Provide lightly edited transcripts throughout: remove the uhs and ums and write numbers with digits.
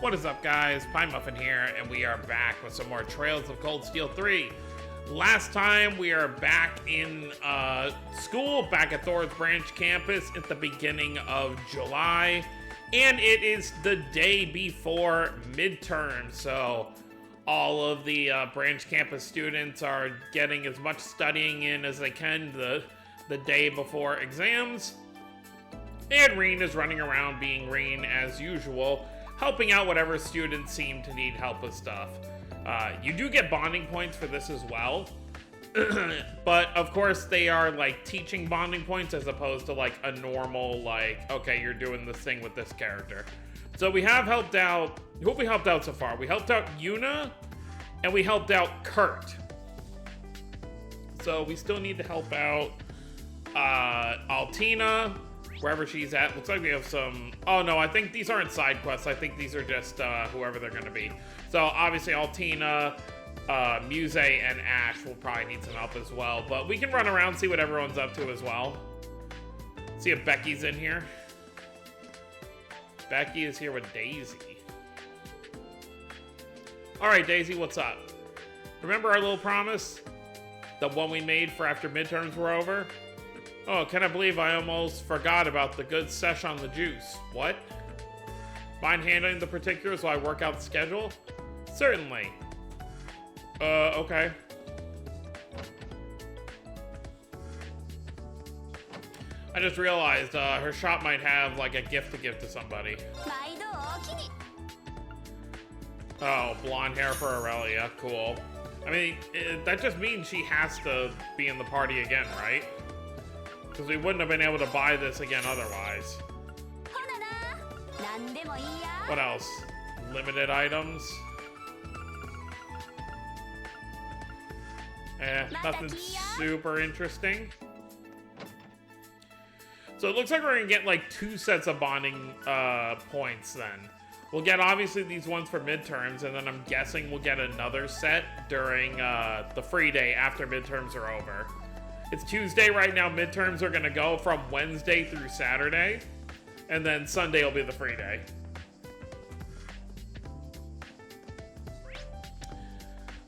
What is up, guys? Pine Muffin here, and we are back with some more Trails of Cold Steel 3. Last time, we are back in school, back at Thor's Branch campus at the beginning of July, and it is the day before midterm, so all of the Branch campus students are getting as much studying in as they can the day before exams, and Reen is running around being Reen as usual, helping out whatever students seem to need help with stuff. You do get bonding points for this as well. But of course they are like teaching bonding points as opposed to like a normal like, okay, you're doing this thing with this character. So we have helped out, who have we helped out so far? We helped out Yuna and we helped out Kurt. So we still need to help out Altina, wherever she's at. Looks like we have some... Oh, no, I think these aren't side quests. I think these are just whoever they're going to be. So, obviously, Altina, Muse, and Ash will probably need some help as well. But we can run around, see what everyone's up to as well. See if Becky's in here. Becky is here with Daisy. Alright, Daisy, what's up? Remember our little promise? The one we made for after midterms were over? Oh, can I believe I almost forgot about the good sesh on the juice. What? Mind handling the particulars while I work out the schedule? Certainly. Okay. I just realized her shop might have like a gift to give to somebody. Oh, blonde hair for Aurelia. Cool. I mean, that just means she has to be in the party again, right? Because we wouldn't have been able to buy this again otherwise. What else? Limited items. Nothing super interesting. So it looks like we're going to get like 2 sets of bonding points then. We'll get obviously these ones for midterms, and then I'm guessing we'll get another set during the free day after midterms are over. It's Tuesday right now. Midterms are going to go from Wednesday through Saturday. And then Sunday will be the free day.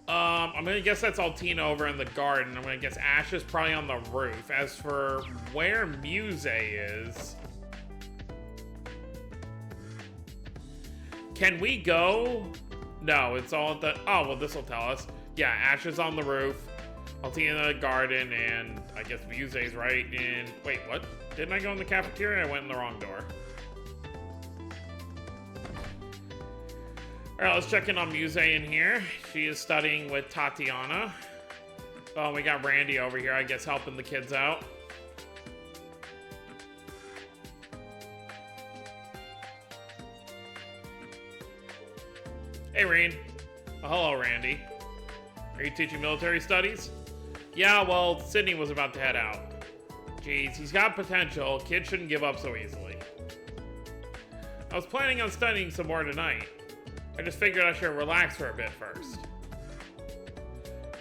I'm going to guess that's Altina over in the garden. I'm going to guess Ash is probably on the roof. As for where Muse is... Can we go? No, it's all at the... Oh, well, this will tell us. Yeah, Ash is on the roof. Altina in the garden, and I guess Muse's right in... Wait, what? Didn't I go in the cafeteria? I went in the wrong door. Alright, let's check in on Muse in here. She is studying with Tatiana. Oh, we got Randy over here, I guess, helping the kids out. Hey, Reen. Oh, hello, Randy. Are you teaching military studies? Yeah, well, Sydney was about to head out. Jeez, he's got potential. Kids shouldn't give up so easily. I was planning on studying some more tonight. I just figured I should relax for a bit first.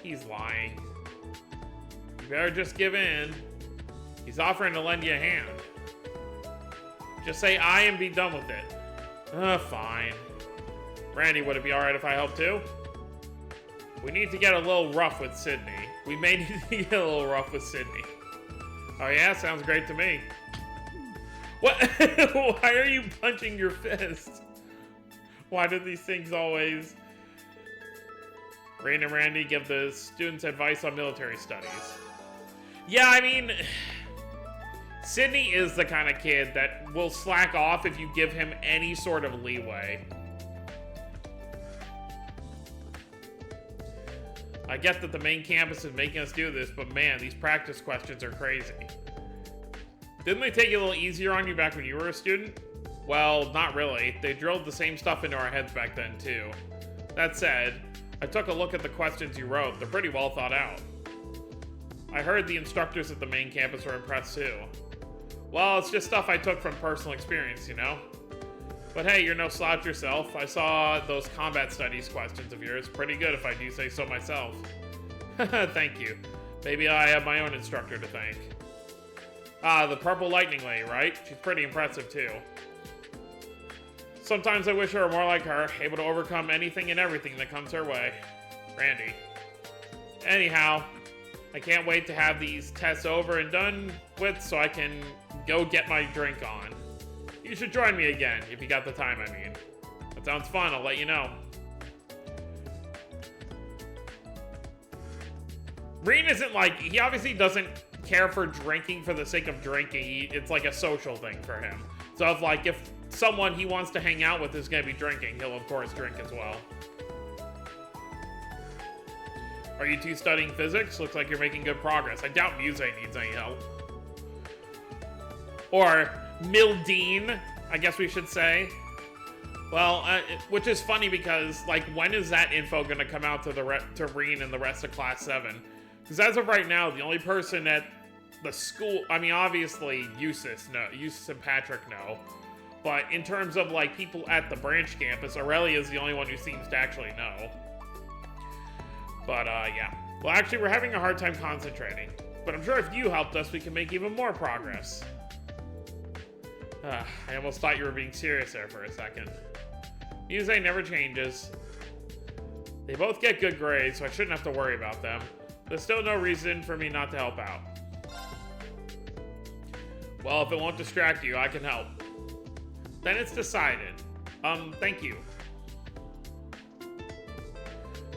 He's lying. You better just give in. He's offering to lend you a hand. Just say aye and be done with it. Fine. Randy, would it be alright if I help too? We need to get a little rough with Sydney. We may need to get a little rough with Sydney. Oh yeah, sounds great to me. What? Why are you punching your fist? Why do these things always... Rain and Randy give the students advice on military studies. Yeah, I mean... Sydney is the kind of kid that will slack off if you give him any sort of leeway. I get that the main campus is making us do this, but man, these practice questions are crazy. Didn't they take it a little easier on you back when you were a student? Well, not really. They drilled the same stuff into our heads back then, too. That said, I took a look at the questions you wrote. They're pretty well thought out. I heard the instructors at the main campus were impressed, too. Well, it's just stuff I took from personal experience, you know? But hey, you're no slouch yourself. I saw those combat studies questions of yours. Pretty good if I do say so myself. Thank you. Maybe I have my own instructor to thank. Ah, the Purple Lightning Lady, right? She's pretty impressive, too. Sometimes I wish I were more like her, able to overcome anything and everything that comes her way. Randy. Anyhow, I can't wait to have these tests over and done with so I can go get my drink on. You should join me again, if you got the time, I mean. That sounds fun, I'll let you know. Reen isn't like, he obviously doesn't care for drinking for the sake of drinking. It's like a social thing for him. So if someone he wants to hang out with is going to be drinking, he'll of course drink as well. Are you two studying physics? Looks like you're making good progress. I doubt Muse needs any help. Or Mildine, I guess we should say. Well, which is funny because, like, when is that info going to come out to Reen and the rest of Class 7? Because as of right now, the only person at the school, I mean, obviously, Eustace and Patrick know. But in terms of, like, people at the branch campus, Aurelia is the only one who seems to actually know. But, yeah. Well, actually, we're having a hard time concentrating. But I'm sure if you helped us, we can make even more progress. I almost thought you were being serious there for a second. Muse never changes. They both get good grades, so I shouldn't have to worry about them. There's still no reason for me not to help out. Well, if it won't distract you, I can help. Then it's decided. Thank you.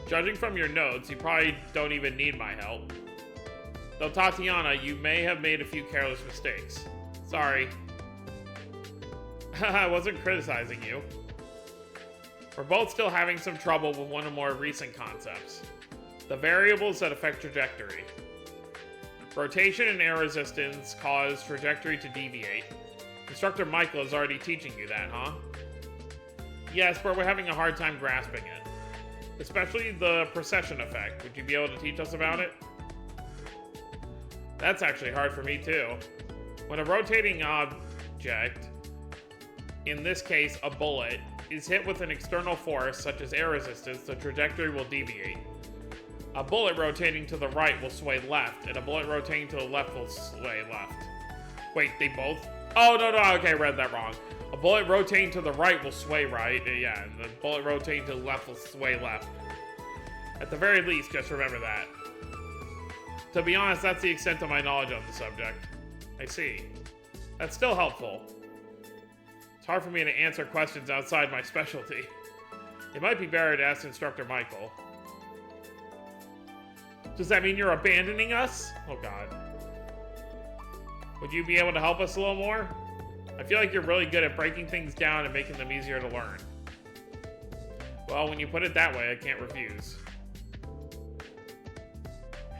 Judging from your notes, you probably don't even need my help. Though, Tatiana, you may have made a few careless mistakes. Sorry. I wasn't criticizing you. We're both still having some trouble with one of more recent concepts. The variables that affect trajectory. Rotation and air resistance cause trajectory to deviate. Instructor Michael is already teaching you that, huh? Yes, but we're having a hard time grasping it. Especially the precession effect. Would you be able to teach us about it? That's actually hard for me too. When a rotating object, in this case a bullet, is hit with an external force such as air resistance, the trajectory will deviate. A bullet rotating to the right will sway left, and a bullet rotating to the left will sway left. Wait, they both? Oh, no, okay, I read that wrong. A bullet rotating to the right will sway right, yeah, and the bullet rotating to the left will sway left. At the very least, just remember that. To be honest, that's the extent of my knowledge on the subject. I see. That's still helpful. It's hard for me to answer questions outside my specialty. It might be better to ask Instructor Michael. Does that mean you're abandoning us? Oh god. Would you be able to help us a little more? I feel like you're really good at breaking things down and making them easier to learn. Well, when you put it that way, I can't refuse.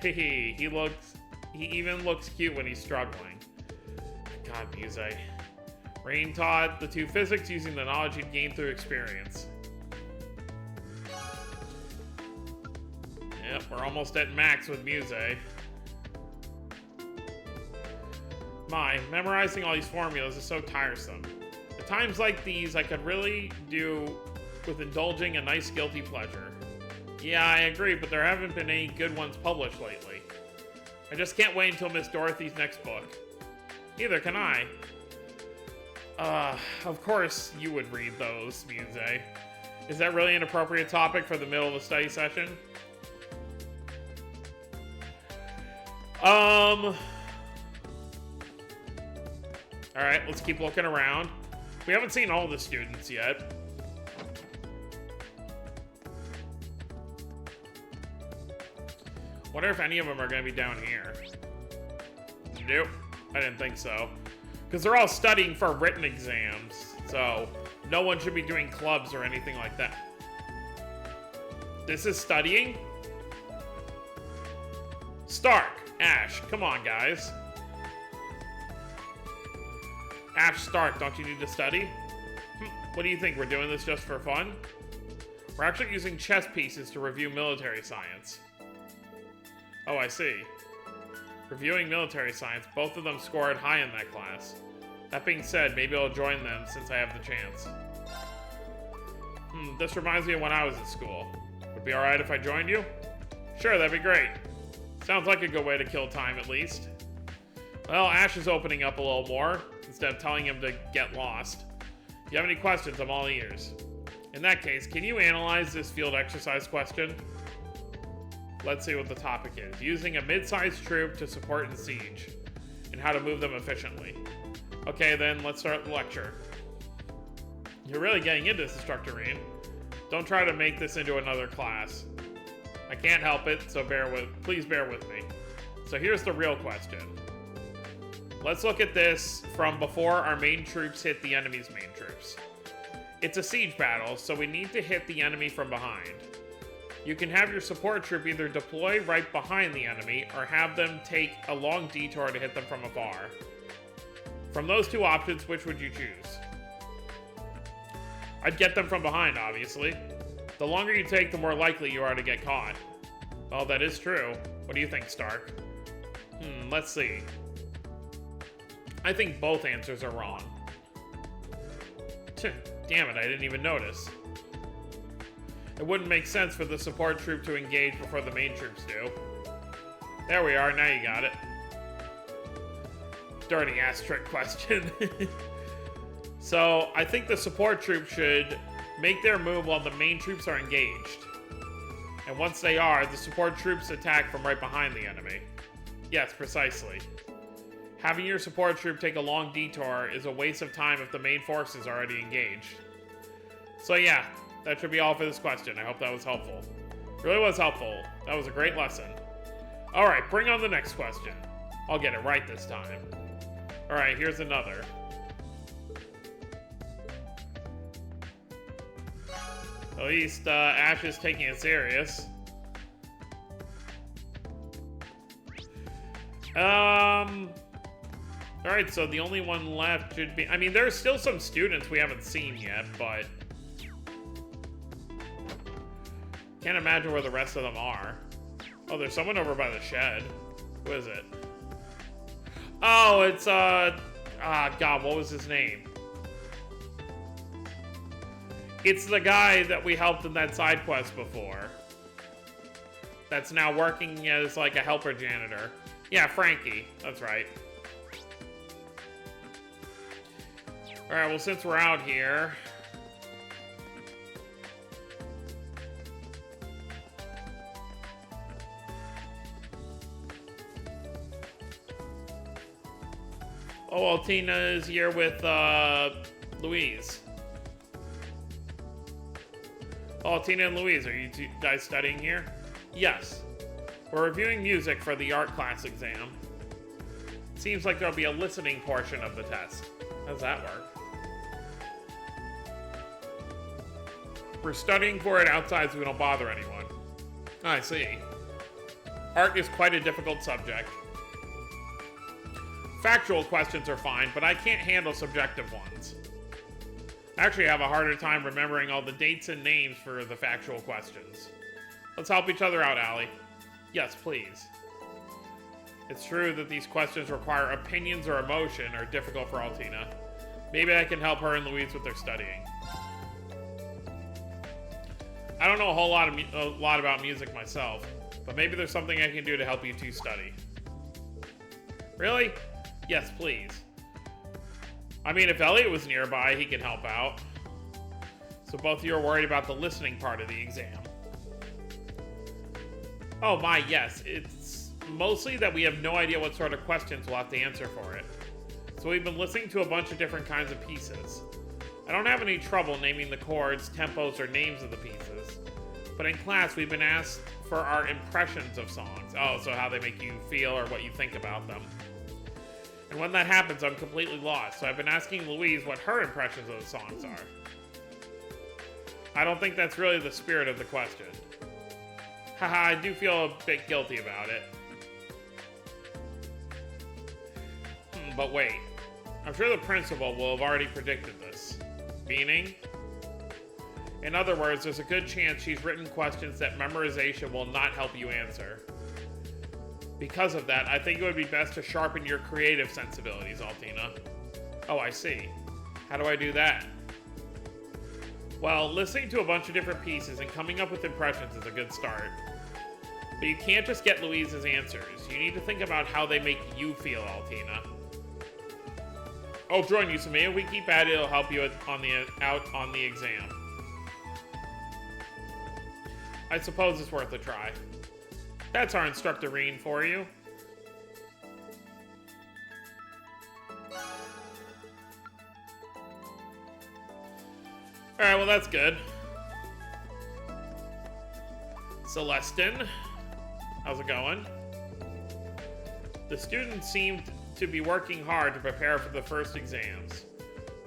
Hehe, he even looks cute when he's struggling. God, Muse. Rain taught the two physics using the knowledge he'd gained through experience. Yep, we're almost at max with Muse. My, memorizing all these formulas is so tiresome. At times like these, I could really do with indulging a nice guilty pleasure. Yeah, I agree, but there haven't been any good ones published lately. I just can't wait until Miss Dorothy's next book. Neither can I. Of course you would read those, Muse. Is that really an appropriate topic for the middle of a study session? Alright, let's keep looking around. We haven't seen all the students yet. Wonder if any of them are going to be down here. Nope, I didn't think so. Because they're all studying for written exams, so no one should be doing clubs or anything like that. This is studying? Stark, Ash, come on, guys. Ash, Stark, don't you need to study? What do you think, we're doing this just for fun? We're actually using chess pieces to review military science. Oh, I see. Reviewing military science, both of them scored high in that class. That being said, maybe I'll join them since I have the chance. This reminds me of when I was at school. Would it be alright if I joined you? Sure, that'd be great. Sounds like a good way to kill time, at least. Well, Ash is opening up a little more, instead of telling him to get lost. If you have any questions, I'm all ears. In that case, can you analyze this field exercise question? Let's see what the topic is. Using a mid-sized troop to support in siege, and how to move them efficiently. Okay, then let's start the lecture. You're really getting into this, Instructor Rean. Don't try to make this into another class. I can't help it, so please bear with me. So here's the real question. Let's look at this from before our main troops hit the enemy's main troops. It's a siege battle, so we need to hit the enemy from behind. You can have your support troop either deploy right behind the enemy, or have them take a long detour to hit them from afar. From those two options, which would you choose? I'd get them from behind, obviously. The longer you take, the more likely you are to get caught. Well, that is true. What do you think, Stark? Let's see. I think both answers are wrong. Damn it, I didn't even notice. It wouldn't make sense for the support troop to engage before the main troops do. There we are, now you got it. Dirty ass trick question. So, I think the support troop should make their move while the main troops are engaged. And once they are, the support troops attack from right behind the enemy. Yes, precisely. Having your support troop take a long detour is a waste of time if the main force is already engaged. So yeah, that should be all for this question. I hope that was helpful. It really was helpful. That was a great lesson. Alright, bring on the next question. I'll get it right this time. Alright, here's another. At least Ash is taking it serious. Alright, so the only one left should be... I mean, there's still some students we haven't seen yet, but... Can't imagine where the rest of them are. Oh, there's someone over by the shed. Who is it? Oh, it's, God, what was his name? It's the guy that we helped in that side quest before. That's now working as, like, a helper janitor. Yeah, Frankie. That's right. Alright, well, since we're out here... Oh, well, Tina is here with, Louise. Oh, Tina and Louise, are you two guys studying here? Yes. We're reviewing music for the art class exam. Seems like there'll be a listening portion of the test. How does that work? We're studying for it outside so we don't bother anyone. I see. Art is quite a difficult subject. Factual questions are fine, but I can't handle subjective ones. I actually have a harder time remembering all the dates and names for the factual questions. Let's help each other out, Allie. Yes, please. It's true that these questions require opinions or emotion are difficult for Altina. Maybe I can help her and Louise with their studying. I don't know a whole lot about music myself, but maybe there's something I can do to help you two study. Really? Yes, please. I mean, if Elliot was nearby, he could help out. So both of you are worried about the listening part of the exam. Oh my, yes. It's mostly that we have no idea what sort of questions we'll have to answer for it. So we've been listening to a bunch of different kinds of pieces. I don't have any trouble naming the chords, tempos, or names of the pieces. But in class, we've been asked for our impressions of songs. Oh, so how they make you feel or what you think about them. And when that happens, I'm completely lost. So I've been asking Louise what her impressions of the songs are. I don't think that's really the spirit of the question. Haha, I do feel a bit guilty about it. But wait. I'm sure the principal will have already predicted this. Meaning? In other words, there's a good chance she's written questions that memorization will not help you answer. Because of that, I think it would be best to sharpen your creative sensibilities, Altina. Oh, I see. How do I do that? Well, listening to a bunch of different pieces and coming up with impressions is a good start. But you can't just get Louise's answers. You need to think about how they make you feel, Altina. I'll join you, Samia. If we keep at it, it'll help you out on the exam. I suppose it's worth a try. That's our instructor Reen for you. Alright, well that's good. Celestin, how's it going? The students seemed to be working hard to prepare for the first exams.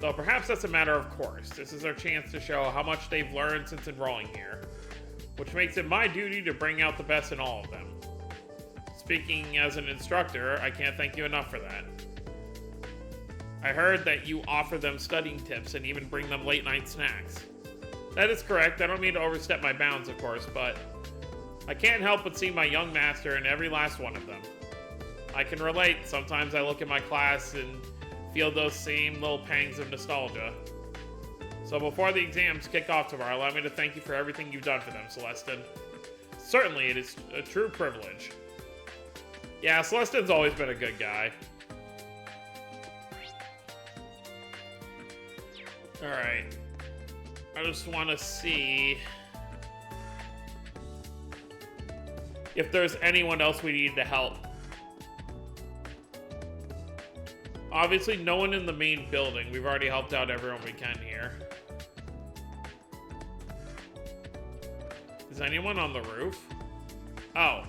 Though perhaps that's a matter of course. This is our chance to show how much they've learned since enrolling here, which makes it my duty to bring out the best in all of them. Speaking as an instructor, I can't thank you enough for that. I heard that you offer them studying tips and even bring them late-night snacks. That is correct. I don't mean to overstep my bounds, of course, but I can't help but see my young master in every last one of them. I can relate. Sometimes I look at my class and feel those same little pangs of nostalgia. So before the exams kick off tomorrow, allow me to thank you for everything you've done for them, Celestin. Certainly, it is a true privilege. Yeah, Celestin's always been a good guy. Alright. I just want to see if there's anyone else we need to help. Obviously, no one in the main building. We've already helped out everyone we can here. Is anyone on the roof? Oh.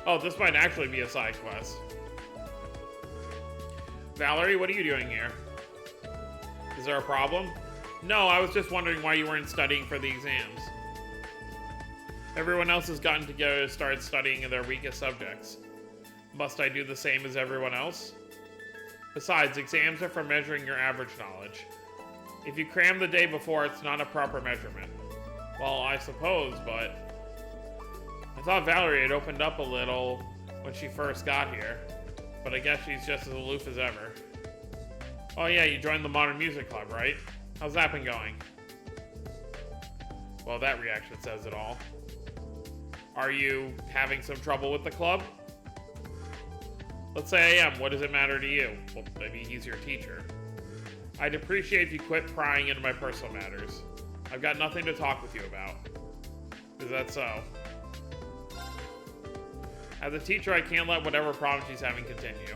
Oh, this might actually be a side quest. Valerie, what are you doing here? Is there a problem? No, I was just wondering why you weren't studying for the exams. Everyone else has gotten together to start studying in their weakest subjects. Must I do the same as everyone else? Besides, exams are for measuring your average knowledge. If you cram the day before, it's not a proper measurement. Well, I suppose, but I thought Valerie had opened up a little when she first got here, but I guess she's just as aloof as ever. Oh yeah, you joined the Modern Music Club, right? How's that been going? Well, that reaction says it all. Are you having some trouble with the club? Let's say I am. What does it matter to you? Well, maybe he's your teacher. I'd appreciate if you quit prying into my personal matters. I've got nothing to talk with you about. Is that so? As a teacher, I can't let whatever problem she's having continue.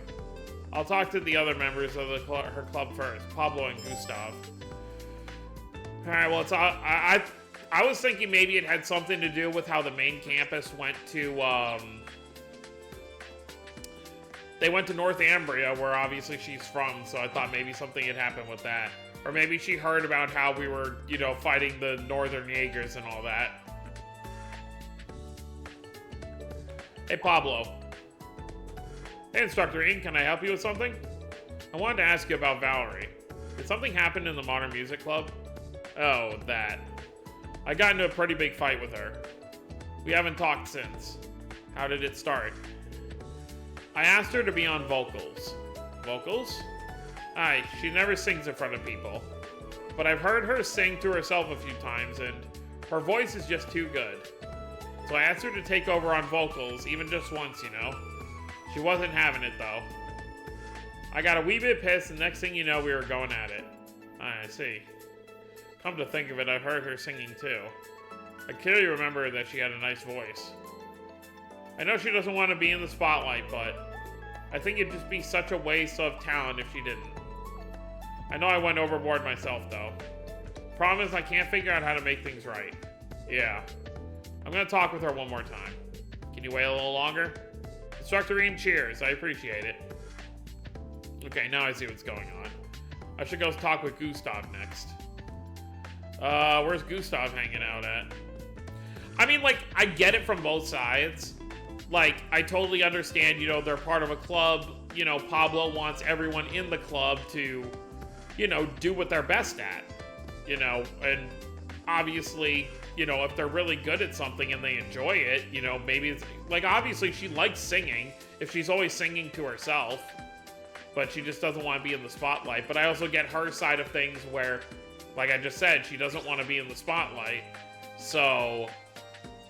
I'll talk to the other members of her club first, Pablo and Gustav. Alright, well, I was thinking maybe it had something to do with how the main campus went to, they went to Northumbria, where obviously she's from, so I thought maybe something had happened with that. Or maybe she heard about how we were, you know, fighting the Northern Jaegers and all that. Hey, Pablo. Hey, Instructor Ian, can I help you with something? I wanted to ask you about Valerie. Did something happen in the Modern Music Club? Oh, that. I got into a pretty big fight with her. We haven't talked since. How did it start? I asked her to be on vocals. Vocals? Aye, she never sings in front of people. But I've heard her sing to herself a few times, and her voice is just too good. So I asked her to take over on vocals, even just once, you know. She wasn't having it, though. I got a wee bit pissed, and next thing you know, we were going at it. I see. Come to think of it, I've heard her singing, too. I clearly remember that she had a nice voice. I know she doesn't want to be in the spotlight, but I think it'd just be such a waste of talent if she didn't. I know I went overboard myself, though. Problem is, I can't figure out how to make things right. Yeah. I'm gonna talk with her one more time. Can you wait a little longer? Instructor Ian, cheers. I appreciate it. Okay, now I see what's going on. I should go talk with Gustav next. Where's Gustav hanging out at? I mean, like, I get it from both sides. Like, I totally understand, you know, they're part of a club. You know, Pablo wants everyone in the club to, you know, do what they're best at. You know, and obviously, you know, if they're really good at something and they enjoy it, you know, maybe it's, like, obviously she likes singing if she's always singing to herself, but she just doesn't want to be in the spotlight. But I also get her side of things where, like I just said, she doesn't want to be in the spotlight. So,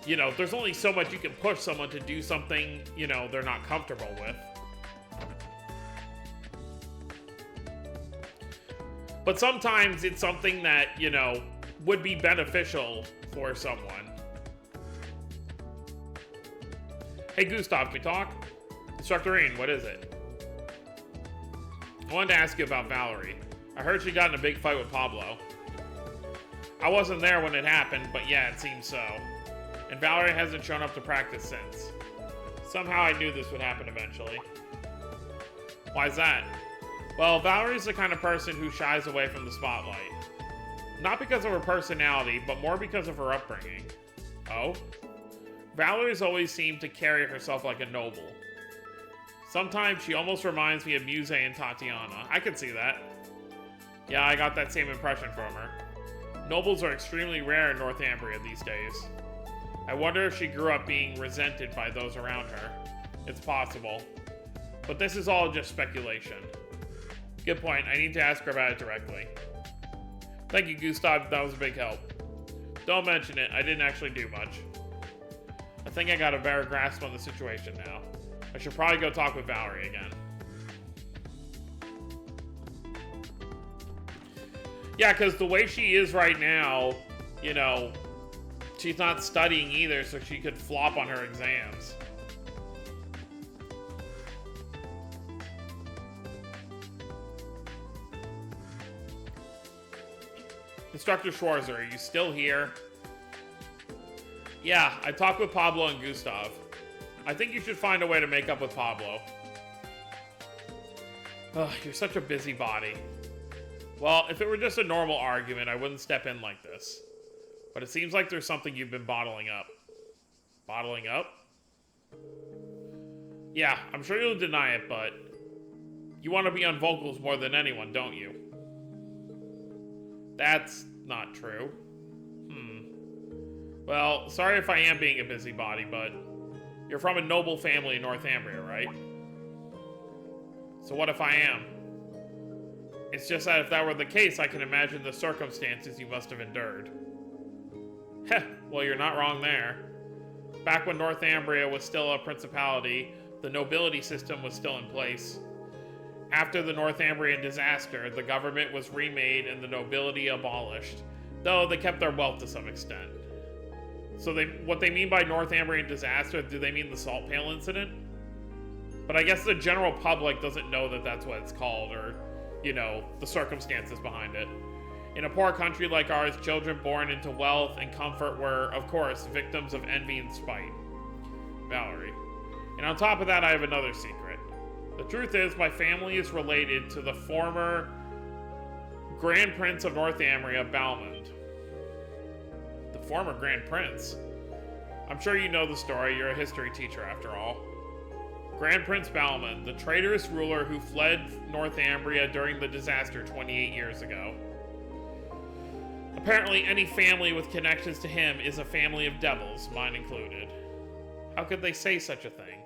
you know, there's only so much you can push someone to do something, you know, they're not comfortable with. But sometimes it's something that, you know, would be beneficial for someone. Hey, Gustav, can we talk? Instructor Reen, what is it? I wanted to ask you about Valerie. I heard she got in a big fight with Pablo. I wasn't there when it happened, but yeah, it seems so. And Valerie hasn't shown up to practice since. Somehow I knew this would happen eventually. Why's that? Well, Valerie's the kind of person who shies away from the spotlight. Not because of her personality, but more because of her upbringing. Oh? Valerie's always seemed to carry herself like a noble. Sometimes she almost reminds me of Muse and Tatiana. I can see that. Yeah, I got that same impression from her. Nobles are extremely rare in Northumbria these days. I wonder if she grew up being resented by those around her. It's possible. But this is all just speculation. Good point. I need to ask her about it directly. Thank you, Gustav. That was a big help. Don't mention it. I didn't actually do much. I think I got a better grasp on the situation now. I should probably go talk with Valerie again. Yeah, because the way she is right now, you know, she's not studying either, so she could flop on her exams. Instructor Schwarzer, are you still here? Yeah, I talked with Pablo and Gustav. I think you should find a way to make up with Pablo. Ugh, you're such a busybody. Well, if it were just a normal argument, I wouldn't step in like this. But it seems like there's something you've been bottling up. Bottling up? Yeah, I'm sure you'll deny it, but you want to be on vocals more than anyone, don't you? That's not true. Well, sorry if I am being a busybody, but you're from a noble family in Northumbria, right? So what if I am? It's just that if that were the case, I can imagine the circumstances you must have endured. Heh, well, you're not wrong there. Back when Northumbria was still a principality, the nobility system was still in place. After the Northumbrian disaster, the government was remade and the nobility abolished, though they kept their wealth to some extent. So what they mean by Northumbrian disaster, do they mean the salt pail incident? But I guess the general public doesn't know that that's what it's called, or, you know, the circumstances behind it. In a poor country like ours, children born into wealth and comfort were, of course, victims of envy and spite. Valerie. And on top of that, I have another secret. The truth is, my family is related to the former Grand Prince of Northumbria, Balmond. The former Grand Prince? I'm sure you know the story, you're a history teacher after all. Grand Prince Balmond, the traitorous ruler who fled Northumbria during the disaster 28 years ago. Apparently, any family with connections to him is a family of devils, mine included. How could they say such a thing?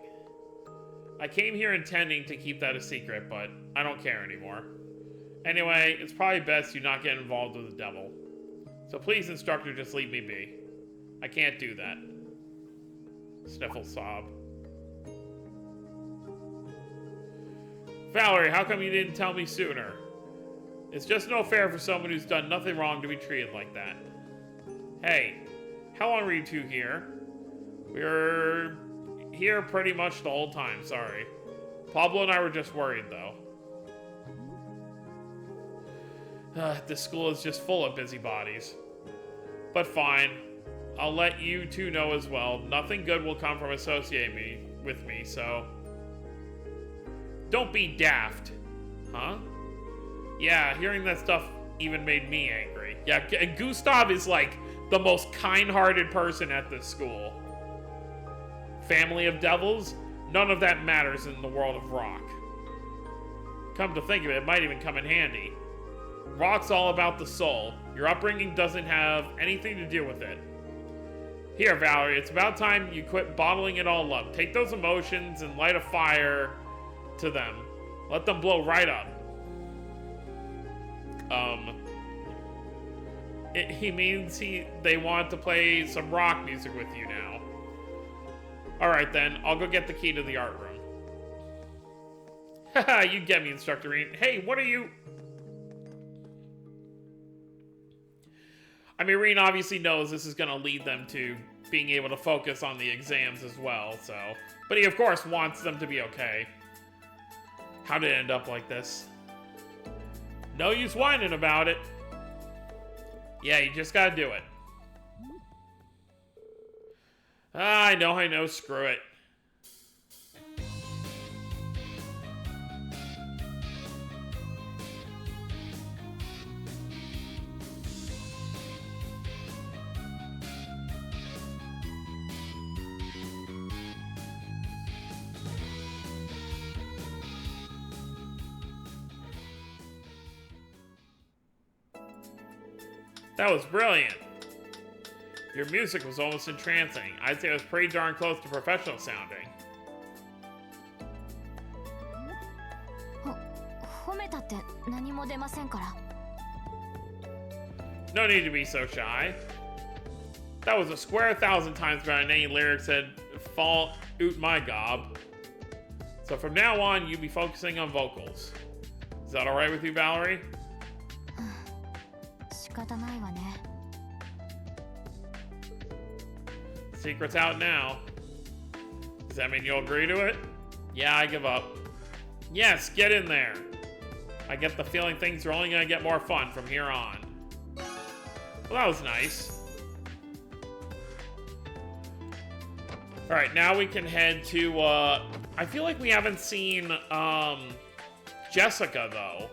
I came here intending to keep that a secret, but I don't care anymore. Anyway, it's probably best you not get involved with the devil. So please, instructor, just leave me be. I can't do that. Sniffle sob. Valerie, how come you didn't tell me sooner? It's just no fair for someone who's done nothing wrong to be treated like that. Hey, how long were you two here? We were here pretty much the whole time, sorry. Pablo and I were just worried, though. This school is just full of busybodies. But fine. I'll let you two know as well. Nothing good will come from associating with me, so... Don't be daft. Huh? Yeah, hearing that stuff even made me angry. Yeah, and Gustav is like the most kind-hearted person at this school. Family of devils? None of that matters in the world of rock. Come to think of it, it might even come in handy. Rock's all about the soul. Your upbringing doesn't have anything to do with it. Here, Valerie, it's about time you quit bottling it all up. Take those emotions and light a fire to them. Let them blow right up. He means they want to play some rock music with you now. Alright then, I'll go get the key to the art room. Haha, you get me, Instructor Rean. Hey, what are you... I mean, Rean obviously knows this is going to lead them to being able to focus on the exams as well, so... But he, of course, wants them to be okay. How did it end up like this? No use whining about it. Yeah, you just gotta do it. I know, screw it. That was brilliant. Your music was almost entrancing. I'd say it was pretty darn close to professional sounding. No need to be so shy. That was a square 1,000 times better than any lyrics said, fall oot my gob. So from now on, you be focusing on vocals. Is that alright with you, Valerie? Secret's out now. Does that mean you'll agree to it? Yeah, I give up. Yes, get in there. I get the feeling things are only gonna get more fun from here on. Well, that was nice. Alright, now we can head to, I feel like we haven't seen, Jessica, though.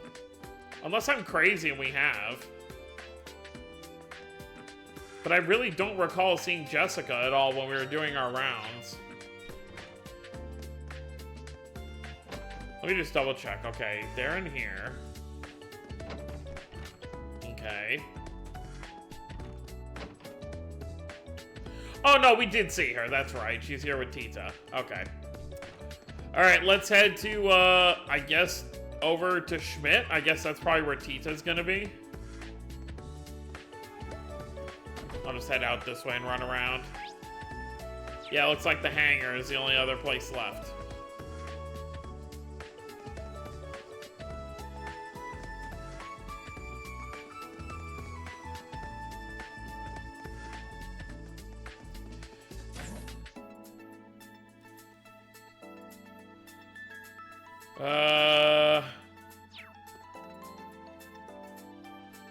Unless I'm crazy and we have. But I really don't recall seeing Jessica at all when we were doing our rounds. Let me just double check. Okay, they're in here. Okay. Oh, no, we did see her. That's right. She's here with Tita. Okay. Alright, let's head to, I guess, over to Schmidt. I guess that's probably where Tita's gonna be. I'll just head out this way and run around. Yeah, it looks like the hangar is the only other place left.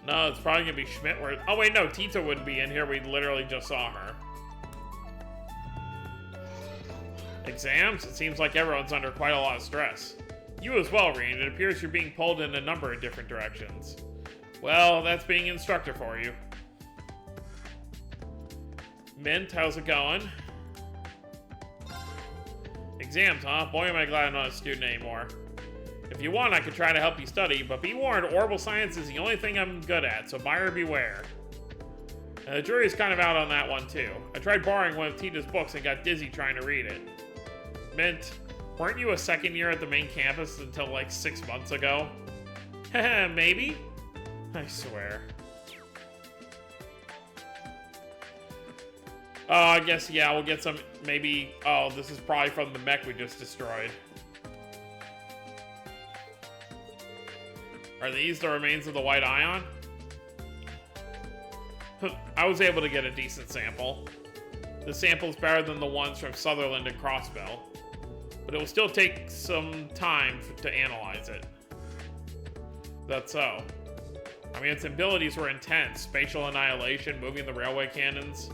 No, it's probably gonna be Schmidt. Oh wait, no, Tita wouldn't be in here. We literally just saw her. Exams? It seems like everyone's under quite a lot of stress. You as well, Rean. It appears you're being pulled in a number of different directions. Well, that's being an instructor for you. Mint, how's it going? Exams, huh? Boy, am I glad I'm not a student anymore. If you want, I could try to help you study, but be warned, orbital science is the only thing I'm good at, so buyer beware. And the jury's kind of out on that one, too. I tried borrowing one of Tita's books and got dizzy trying to read it. Mint, weren't you a second year at the main campus until like 6 months ago? Heh, maybe? I swear. Oh, I guess, yeah, we'll get some, maybe, oh, this is probably from the mech we just destroyed. Are these the remains of the White Ion? I was able to get a decent sample. The sample's better than the ones from Sutherland and Crossbell, but it will still take some time to analyze it. That's so. I mean, its abilities were intense. Spatial annihilation, moving the railway cannons.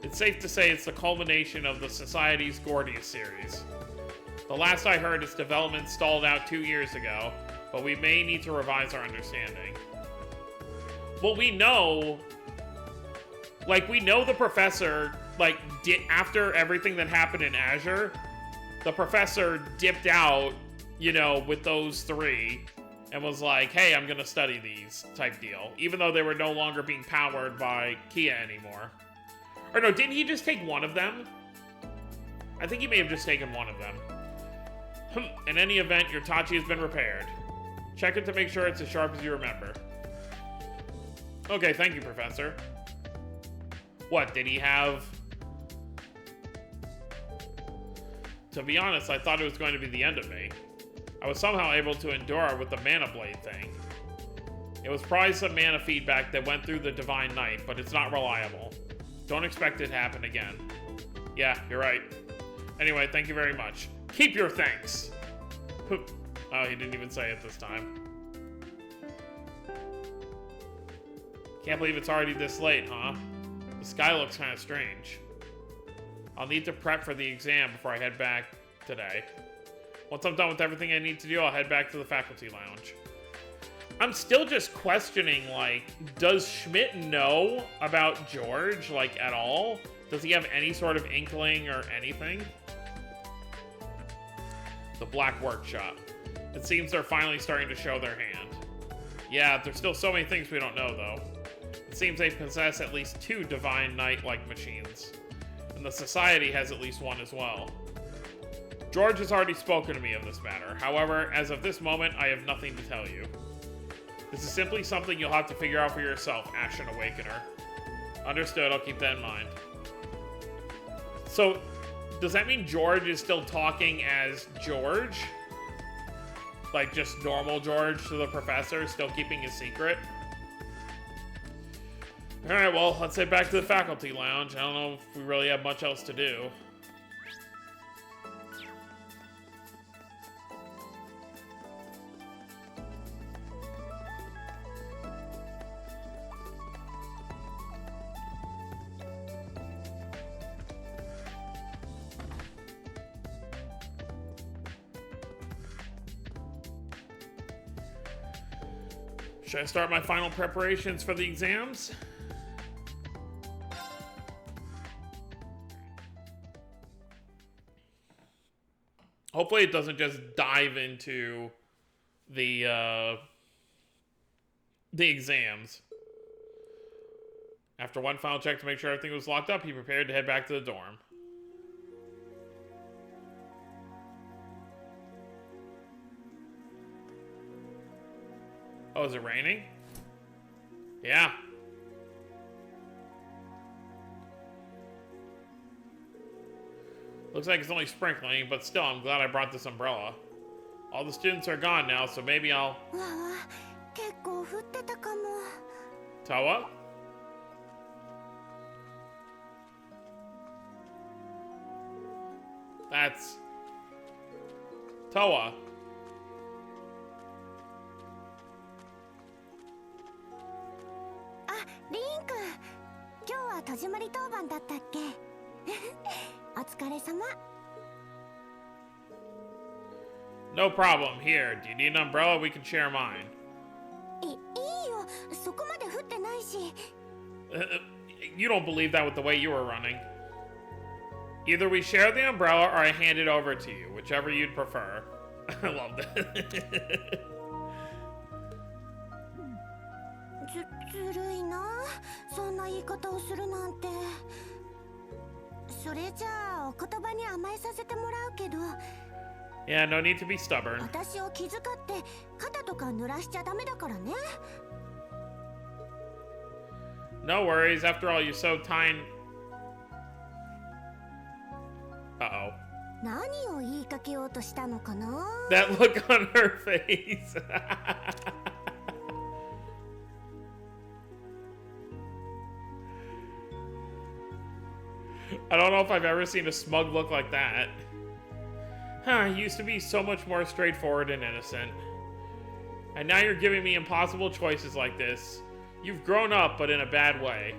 It's safe to say it's the culmination of the Society's Gordius series. The last I heard, its development stalled out 2 years ago, but we may need to revise our understanding. Well, we know... Like, we know the professor, like, after everything that happened in Azure, the professor dipped out, you know, with those three, and was like, hey, I'm gonna study these, type deal. Even though they were no longer being powered by Kia anymore. Or no, didn't he just take one of them? I think he may have just taken one of them. In any event, your Tachi has been repaired. Check it to make sure it's as sharp as you remember. Okay, thank you, Professor. What, did he have... To be honest, I thought it was going to be the end of me. I was somehow able to endure with the mana blade thing. It was probably some mana feedback that went through the Divine Knight, but it's not reliable. Don't expect it to happen again. Yeah, you're right. Anyway, thank you very much. Keep your thanks! Oh, he didn't even say it this time. Can't believe it's already this late, huh? The sky looks kind of strange. I'll need to prep for the exam before I head back today. Once I'm done with everything I need to do, I'll head back to the faculty lounge. I'm still just questioning, like, does Schmidt know about George, like, at all? Does he have any sort of inkling or anything? The Black Workshop. It seems they're finally starting to show their hand. Yeah, there's still so many things we don't know, though. It seems they possess at least 2 Divine Knight-like machines. And the Society has at least 1 as well. George has already spoken to me of this matter. However, as of this moment, I have nothing to tell you. This is simply something you'll have to figure out for yourself, Ashen Awakener. Understood, I'll keep that in mind. So, does that mean George is still talking as George? Like, just normal George to the professor, still keeping his secret? Alright, well, let's head back to the faculty lounge. I don't know if we really have much else to do. Should I start my final preparations for the exams? Hopefully it doesn't just dive into the exams. After one final check to make sure everything was locked up, he prepared to head back to the dorm. Oh, is it raining? Yeah. Looks like it's only sprinkling, but still, I'm glad I brought this umbrella. All the students are gone now, so maybe I'll... Tawa? That's... Tawa. No problem. Here, do you need an umbrella? We can share mine. You don't believe that with the way you were running. Either we share the umbrella or I hand it over to you, whichever you'd prefer. I love that. ずるいな、そんな言い方をするなんて。それじゃあお言葉に甘えさせてもらうけど。Yeah, no need to be stubborn. 私を気遣って肩とか濡らしちゃダメだからね。No worries. After all, you're so tiny. Uh-oh. 何を言いかけようとしたのかな? That look on her face. I don't know if I've ever seen a smug look like that. Huh, you used to be so much more straightforward and innocent. And now you're giving me impossible choices like this. You've grown up, but in a bad way.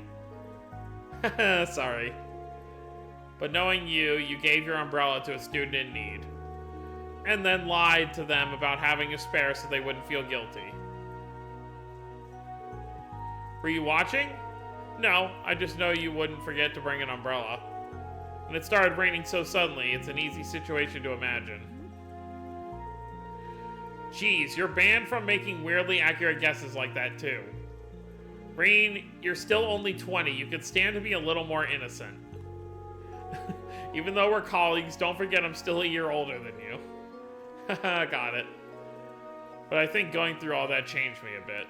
Sorry. But knowing you, you gave your umbrella to a student in need. And then lied to them about having a spare so they wouldn't feel guilty. Were you watching? No, I just know you wouldn't forget to bring an umbrella. And it started raining so suddenly, it's an easy situation to imagine. Geez, you're banned from making weirdly accurate guesses like that too. Breen, you're still only 20. You could stand to be a little more innocent. Even though we're colleagues, don't forget I'm still a year older than you. Got it. But I think going through all that changed me a bit.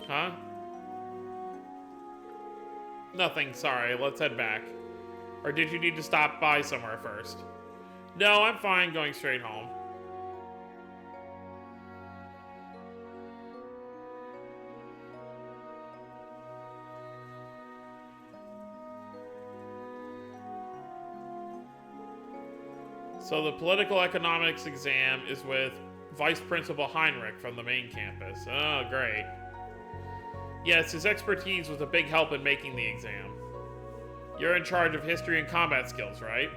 Huh? Nothing, sorry. Let's head back. Or did you need to stop by somewhere first? No, I'm fine going straight home. So the political economics exam is with Vice Principal Heinrich from the main campus. Oh, great. Yes, his expertise was a big help in making the exam. You're in charge of history and combat skills, right?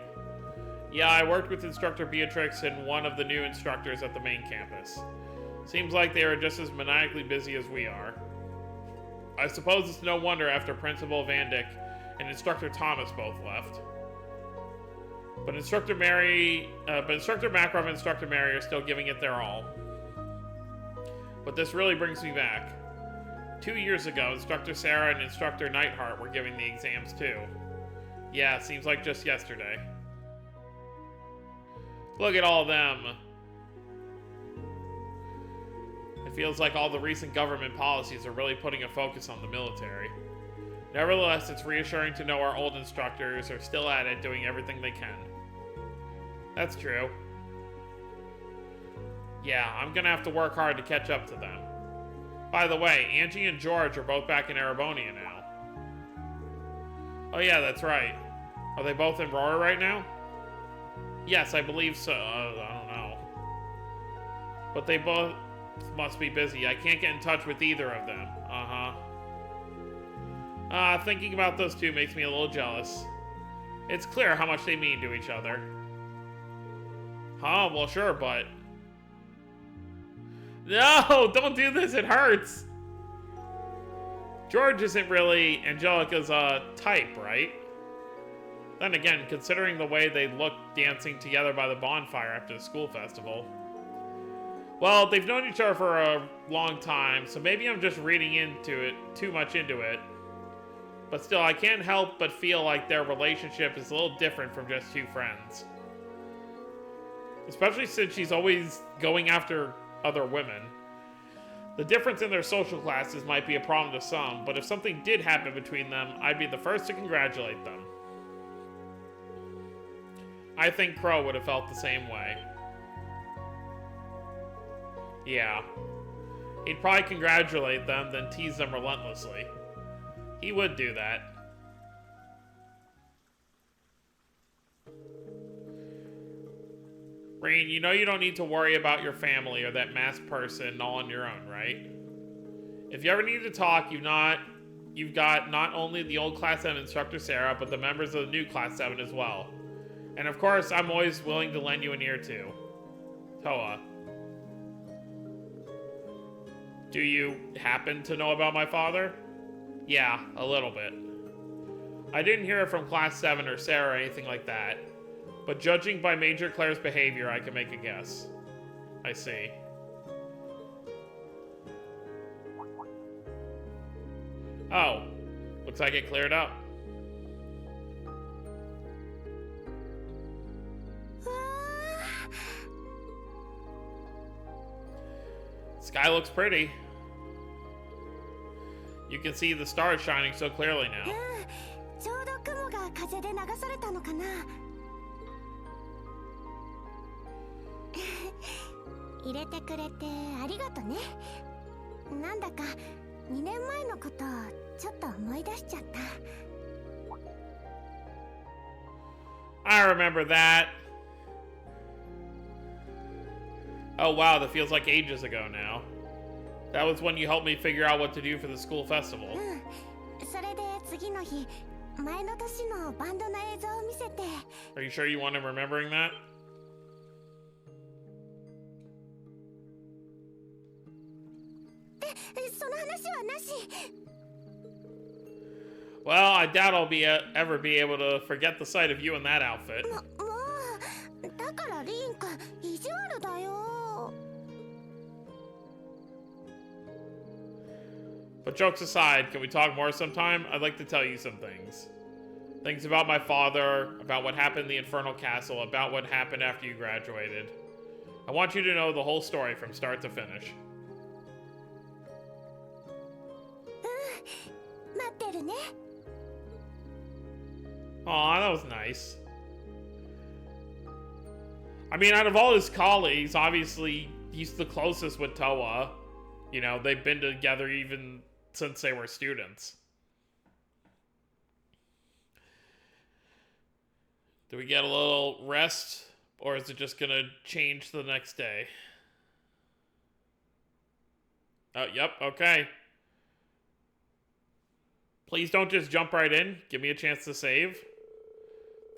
Yeah, I worked with Instructor Beatrix and one of the new instructors at the main campus. Seems like they are just as maniacally busy as we are. I suppose it's no wonder after Principal Van Dyck and Instructor Thomas both left. But Instructor Makarov and Instructor Mary are still giving it their all. But this really brings me back. 2 years ago, Instructor Sarah and Instructor Neidhart were giving the exams too. Yeah, it seems like just yesterday. Look at all of them. It feels like all the recent government policies are really putting a focus on the military. Nevertheless, it's reassuring to know our old instructors are still at it, doing everything they can. That's true. Yeah, I'm gonna have to work hard to catch up to them. By the way, Angie and George are both back in Erebonia now. Oh yeah, that's right. Are they both in Roar right now? Yes, I believe so. I don't know. But they both must be busy. I can't get in touch with either of them. Thinking about those two makes me a little jealous. It's clear how much they mean to each other. Huh? Well, sure, but... No! Don't do this! It hurts! George isn't really Angelica's type, right? Then again, considering the way they look dancing together by the bonfire after the school festival. Well, they've known each other for a long time, so maybe I'm just reading into it, too much into it. But still, I can't help but feel like their relationship is a little different from just two friends. Especially since she's always going after other women. The difference in their social classes might be a problem to some, but if something did happen between them, I'd be the first to congratulate them. I think Crow would have felt the same way. Yeah. He'd probably congratulate them, then tease them relentlessly. He would do that. Rain, you know you don't need to worry about your family or that masked person all on your own, right? If you ever need to talk, you've got not only the old Class 7 Instructor Sarah, but the members of the new Class 7 as well. And of course, I'm always willing to lend you an ear too. Toa. Do you happen to know about my father? Yeah, a little bit. I didn't hear it from Class 7 or Sarah or anything like that. But judging by Major Claire's behavior, I can make a guess. I see. Oh, looks like it cleared up. Sky looks pretty. You can see the stars shining so clearly now. ちょうど雲が風で流されたのかな。入れてくれてありがとね。なんだか2年前のことちょっと思い出しちゃった。I remember that. Oh wow, that feels like ages ago now. That was when you helped me figure out what to do for the school festival. それで次の日、前の年のバンドの映像を見せて。Are you sure you want him remembering that? Well, I doubt I'll ever be able to forget the sight of you in that outfit. But jokes aside, can we talk more sometime? I'd like to tell you some things. Things about my father, about what happened in the Infernal Castle, about what happened after you graduated. I want you to know the whole story from start to finish. 待ってるね。Aw, that was nice. I mean, out of all his colleagues, obviously, he's the closest with Toa. You know, they've been together even since they were students. Do we get a little rest, or is it just gonna change the next day? Oh, yep, okay. Please don't just jump right in. Give me a chance to save.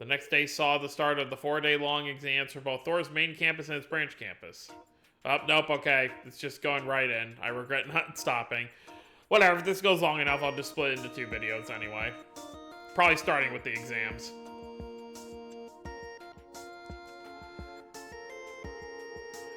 The next day saw the start of the 4-day-long exams for both Thor's main campus and its branch campus. Oh, nope, okay. It's just going right in. I regret not stopping. Whatever, if this goes long enough, I'll just split it into 2 videos anyway. Probably starting with the exams.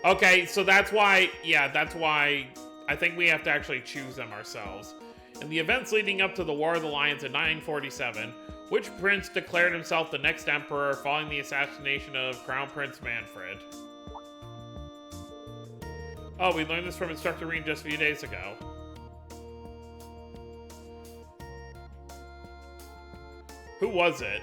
Okay, so that's why, yeah, that's why I think we have to actually choose them ourselves. In the events leading up to the War of the Lions in 947, which prince declared himself the next emperor following the assassination of Crown Prince Manfred? Oh, we learned this from Instructor Rean just a few days ago. Who was it?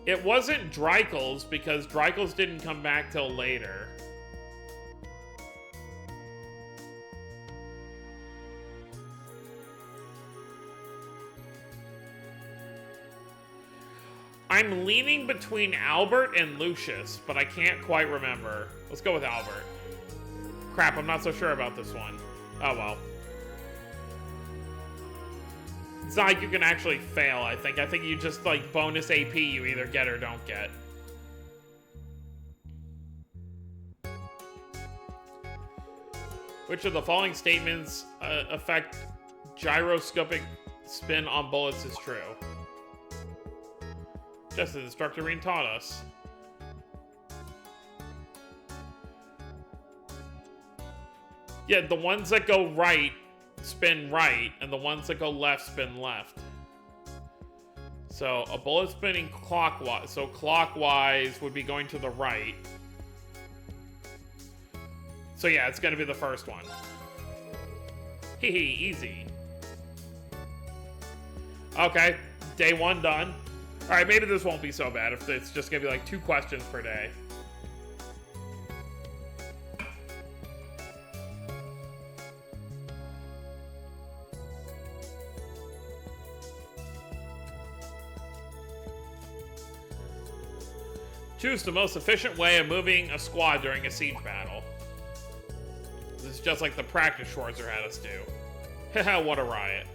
It wasn't Dreikel's, because Dreikel's didn't come back till later. I'm leaning between Albert and Lucius, but I can't quite remember. Let's go with Albert. Crap, I'm not so sure about this one. Oh well. It's not like you can actually fail, I think. I think you just, like, bonus AP you either get or don't get. Which of the following statements affect gyroscopic spin on bullets is true? Just as Instructor Rean taught us. Yeah, the ones that go right spin right, and the ones that go left spin left. So a bullet spinning clockwise. So clockwise would be going to the right. So yeah, it's gonna be the first one. Hee hee, easy. Okay, day 1 done. Alright, maybe this won't be so bad if it's just gonna be like 2 questions per day. Choose the most efficient way of moving a squad during a siege battle. This is just like the practice Schwarzer had us do. Haha, what a riot.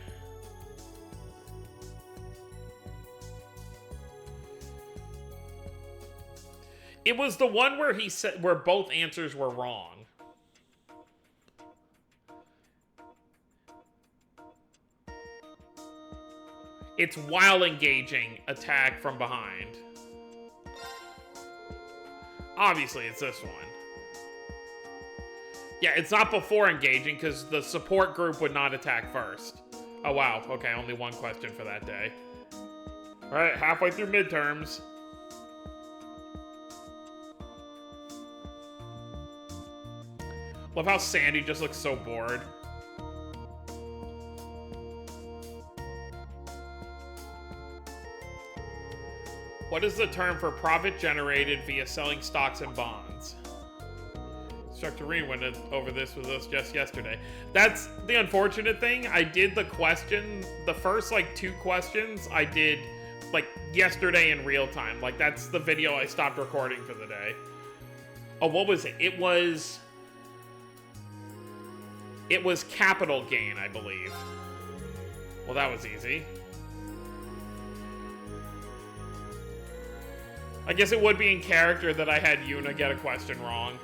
It was the one where he said where both answers were wrong. It's while engaging attack from behind. Obviously, it's this one. Yeah, it's not before engaging, because the support group would not attack first. Oh, wow. Okay, only 1 question for that day. Alright, halfway through midterms. Love how Sandy just looks so bored. What is the term for profit generated via selling stocks and bonds? Instructor Rean went over this with us just yesterday. That's the unfortunate thing. I did the question, the first like 2 questions I did like yesterday in real time. Like that's the video I stopped recording for the day. Oh, what was it? It was capital gain, I believe. Well, that was easy. I guess it would be in character that I had Yuna get a question wrong.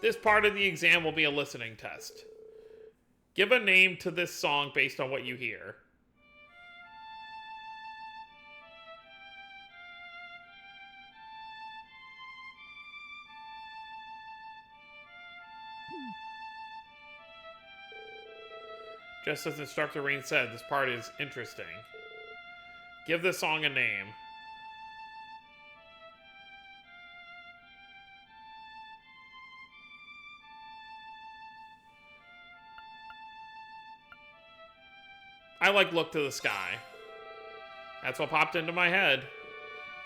This part of the exam will be a listening test. Give a name to this song based on what you hear. Just as Instructor Rean said, this part is interesting. Give this song a name. I like look to the sky. That's what popped into my head.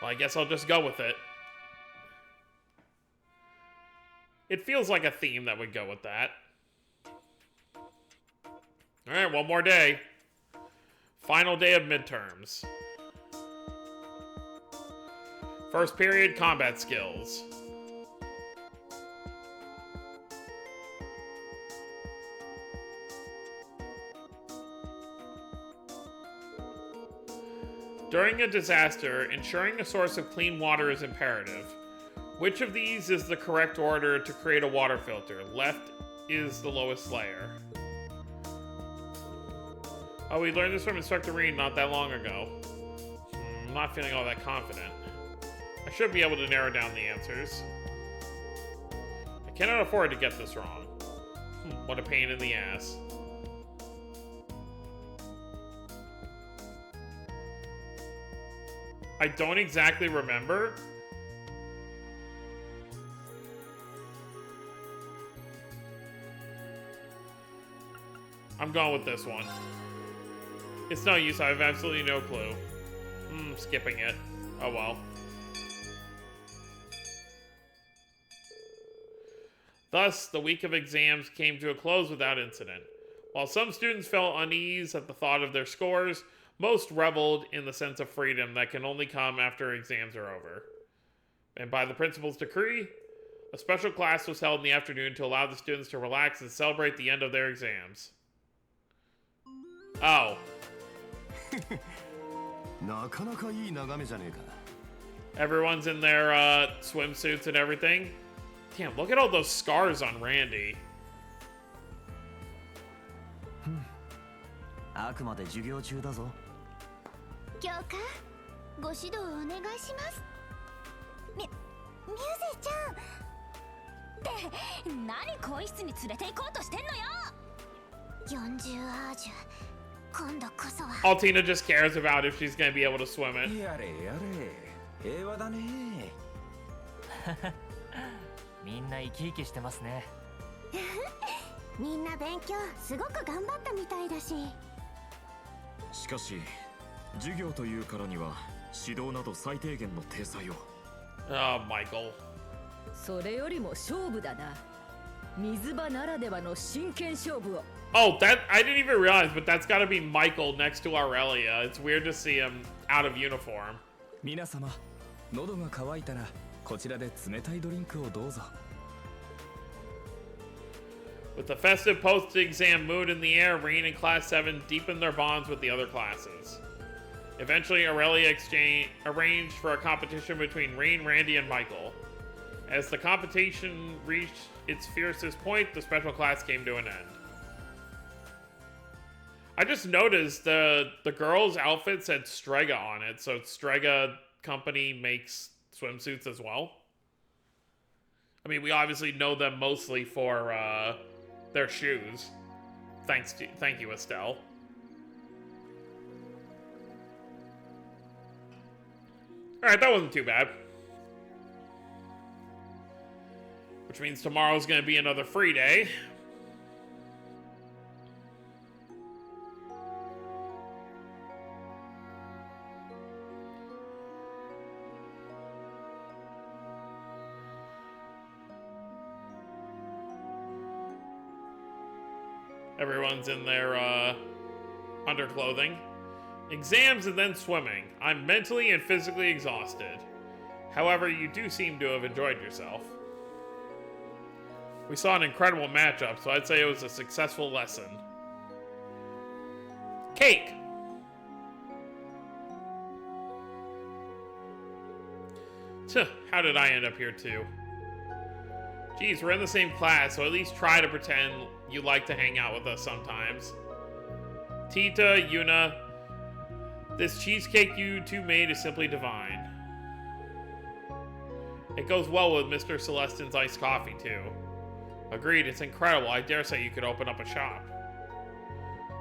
Well, I guess I'll just go with it. It feels like a theme that would go with that. Alright, one more day. Final day of midterms. First period, combat skills. During a disaster, ensuring a source of clean water is imperative. Which of these is the correct order to create a water filter? Left is the lowest layer. Oh, we learned this from Instructor Reed not that long ago. I'm not feeling all that confident. I should be able to narrow down the answers. I cannot afford to get this wrong. What a pain in the ass. I don't exactly remember. I'm going with this one. It's no use, I have absolutely no clue. Skipping it. Oh well. Thus, the week of exams came to a close without incident. While some students felt unease at the thought of their scores, most reveled in the sense of freedom that can only come after exams are over. And by the principal's decree, a special class was held in the afternoon to allow the students to relax and celebrate the end of their exams. Oh. Everyone's in their swimsuits and everything. Damn, look at all those scars on Randy. あくまで授業中だぞ。教官、ご指導お願いします。ミューゼちゃん。って何更衣室に連れて行こうとしてんのよ。40アージュ。今度こそは。All Tina just cares about if she's gonna be able to swim it. やれやれ、平和だね。みんな生き生きしてますね。みんな勉強すごく頑張ったみたいだし。しかし授業というからには指導など最低限の体裁を。Oh, Michael. それよりも勝負だな。水場ならではの真剣勝負を。Oh, that I didn't even realize, but that's got to be Michael next to Aurelia. It's weird to see him out of uniform. 皆様、喉が渇いたらこちらで冷たいドリンクをどうぞ。With the festive post-exam mood in the air, Rean and Class 7 deepened their bonds with the other classes. Eventually, Aurelia arranged for a competition between Rean, Randy, and Michael. As the competition reached its fiercest point, the special class came to an end. I just noticed the girls' outfit said Strega on it, so Strega Company makes swimsuits as well. I mean, we obviously know them mostly for their shoes. Thank you, Estelle. Alright, that wasn't too bad. Which means tomorrow's gonna be another free day. Everyone's in their underclothing. Exams and then swimming. I'm mentally and physically exhausted. However, you do seem to have enjoyed yourself. We saw an incredible matchup, so I'd say it was a successful lesson. Cake! How did I end up here too? Geez, we're in the same class, so at least try to pretend you like to hang out with us sometimes. Tita, Yuna, this cheesecake you two made is simply divine. It goes well with Mr. Celestin's iced coffee, too. Agreed, it's incredible. I dare say you could open up a shop.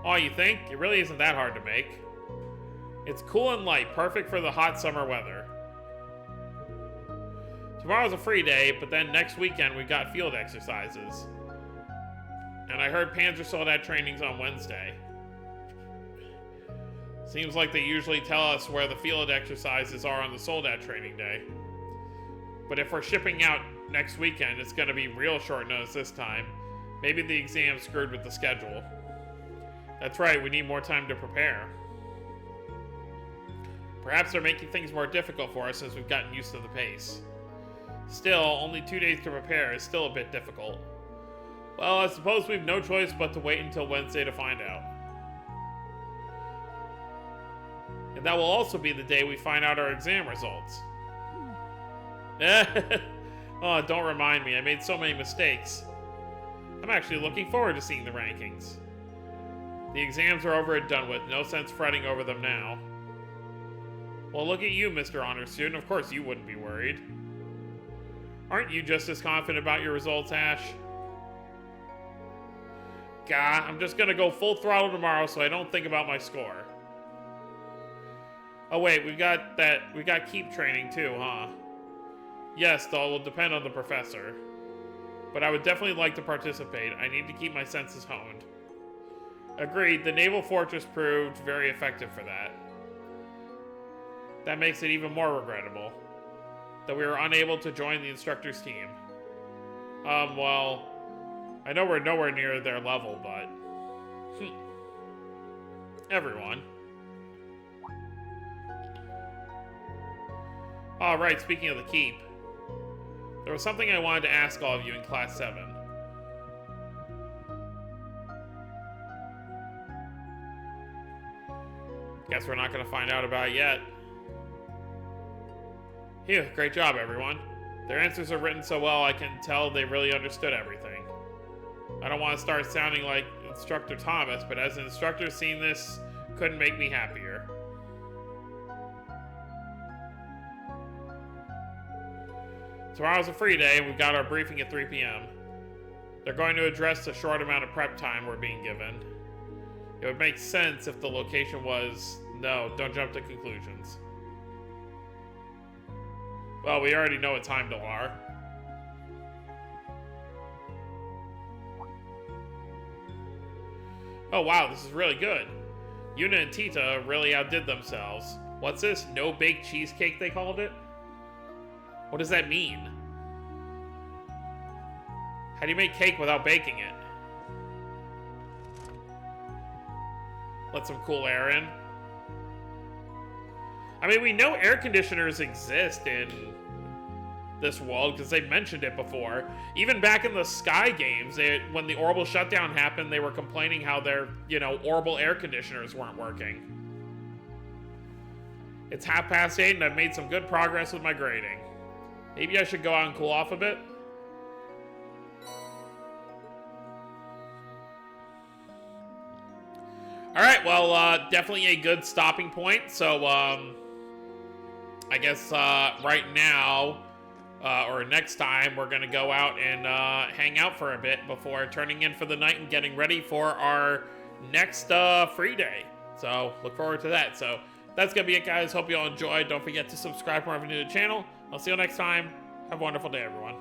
Oh, you think? It really isn't that hard to make. It's cool and light, perfect for the hot summer weather. Tomorrow's a free day, but then next weekend we've got field exercises. And I heard Panzer Soldat training's on Wednesday. Seems like they usually tell us where the field exercises are on the Soldat training day. But if we're shipping out next weekend, it's going to be real short notice this time. Maybe the exam screwed with the schedule. That's right, we need more time to prepare. Perhaps they're making things more difficult for us since we've gotten used to the pace. Still, only 2 days to prepare is still a bit difficult. Well, I suppose we've no choice but to wait until Wednesday to find out. And that will also be the day we find out our exam results. Oh, don't remind me, I made so many mistakes. I'm actually looking forward to seeing the rankings. The exams are over and done with, no sense fretting over them now. Well, look at you, Mr. Honor Student, of course you wouldn't be worried. Aren't you just as confident about your results, Ash? Gah, I'm just gonna go full throttle tomorrow so I don't think about my score. Oh wait, we got keep training too, huh? Yes, though it will depend on the professor. But I would definitely like to participate. I need to keep my senses honed. Agreed, the Naval Fortress proved very effective for that. That makes it even more regrettable that we were unable to join the instructor's team. Well, I know we're nowhere near their level, but... Everyone. Alright, speaking of the keep. There was something I wanted to ask all of you in Class 7. Guess we're not going to find out about it yet. Phew, great job, everyone. Their answers are written so well I can tell they really understood everything. I don't want to start sounding like Instructor Thomas, but as an instructor, seeing this couldn't make me happier. Tomorrow's a free day, and we've got our briefing at 3 p.m. They're going to address the short amount of prep time we're being given. It would make sense if the location was... No, don't jump to conclusions. Well, we already know it's Heimdallar. Oh wow, this is really good. Yuna and Tita really outdid themselves. What's this? No-bake cheesecake, they called it? What does that mean? How do you make cake without baking it? Let some cool air in. I mean, we know air conditioners exist in this world because they mentioned it before. Even back in the Sky games, when the Orbital shutdown happened, they were complaining how their, Orbital air conditioners weren't working. It's 8:30 and I've made some good progress with my grading. Maybe I should go out and cool off a bit. Alright, well, definitely a good stopping point. So, I guess right now, or next time, we're going to go out and hang out for a bit before turning in for the night and getting ready for our next free day. So, look forward to that. So, that's going to be it, guys. Hope you all enjoyed. Don't forget to subscribe if you're new to the channel. I'll see you next time. Have a wonderful day, everyone.